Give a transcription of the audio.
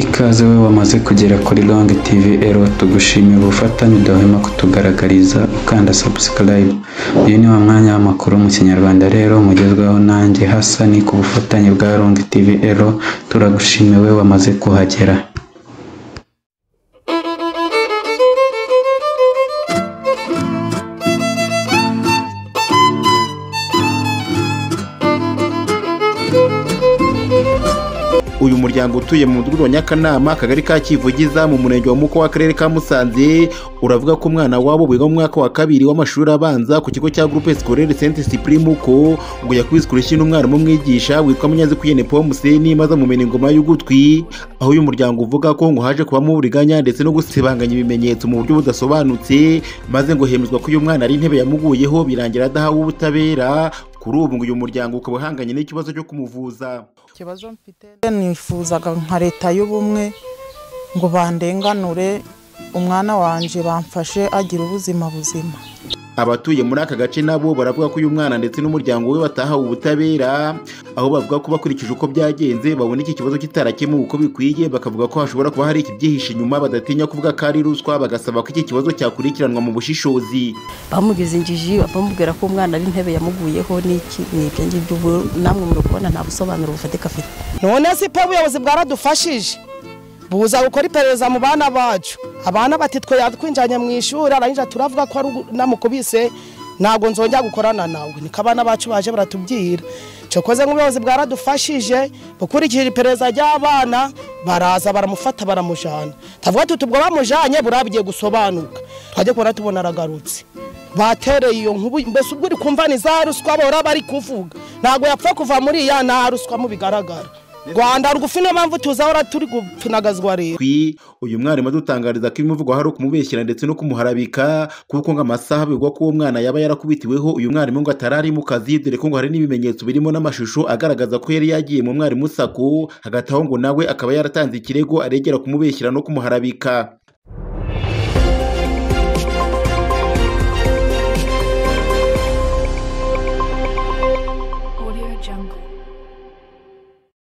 Ikaze we wamaze kugera kuri Long TV Ero, tugushimiye ubufatanye udahwema kutugaragariza ukanda subscribe. Uyu ni wa mwanya w'amakuru mu Kinyarwanda rero mugezweho nanjye Hasani ku bufatanye bwa Long TV Ero. Turagushimiye we wamaze kuhagera. Uyu muryango utuye mu mudugudu wa Nyakanama akagari ka Kivugiza mu murenge wa Muko w'akarere ka Musanze uravuga ko umwana wabo wiga mu mwaka wa kabiri w'amashuri abanza ku kigo cya Groupe Scolaire Saint Cyprien Muko ngo yakubiswe urushyi n'umwarimu umwigisha witwa Munyazikuyene Paul Museni maze amumena ingoma y'ugutwi, aho uyu muryango uvuga ko ngo haje kubamo uburiganya ndetse no gusibanganya ibimenyetso mu buryo budasobanutse, maze ngo hemezwa ko uyu mwana ari intebe yamuguyeho birangira adahawe ubutabera. Kuri ubu ngo uyu muryango ukaba uhanganye n'ikibazo cyo kumuvuza. Ikibazo mfite nifuzaga nka leta y'ubumwe ngo bandenganure umwana wanje bamfashe agira ubuzima buzima. Abatuye muri aka gace nabo baravuga ko uyu mwana ndetse n'umuryango we batahawe ubutabera, aho bavuga ko bakurikije uko byagenze babona iki kibazo kitarakemuwe uko bikwiye, bakavuga ko hashobora kuba hari ikibyihishe inyuma badatinya kuvuga ko ari ruswa, bagasaba ko iki kibazo cyakurikiranwa mu bushishozi. Bamugize injiji bamubwira ko umwana ari intebe yamuguyeho n'iki n'ibyo ngibyo, namwe muri kubona nta busobanuro bufatika afite. None si pe ubuyobozi bwaradufashije buza gukora iperereza mu bana bacu, abana bati twe yatwinjanye mu ishuri arangije turavuga ko ari namukubise ntago nzongera gukorana nawe, niko abana bacu baje baratubwira. Cyokoze nk'ubuyobozi bwaradufashije bukurikira iperereza ry'abana, baraza baramufata baramujana, tavuga tuti ubwo bamujanye burabigiye gusobanuka, twaje kubona tubona aragarutse batereye iyo nkubu. Mbese ubwo uri kumva ni za ruswa bora bari kuvuga, ntago yapfa kuva muri ya na ruswa mu bigaragara. Rwanda rugufi no mpamvu tuzahora turi gupfunagazwa rero. Uyu mwarimu adutangariza ko imivugo hari kumubeshyira ndetse no kumuharabika, kuko ngo amasaha bigwa ko uwo mwana yaba yarakubitiweho uyu mwarimu ngo atarari mu kazi, dore ko ngo hari n'ibimenyetso birimo n'amashusho agaragaza ko yari yagiye mu mwarimu sako, hagati aho ngo nawe akaba yaratanze ikirego aregera kumubeshyira no kumuharabika.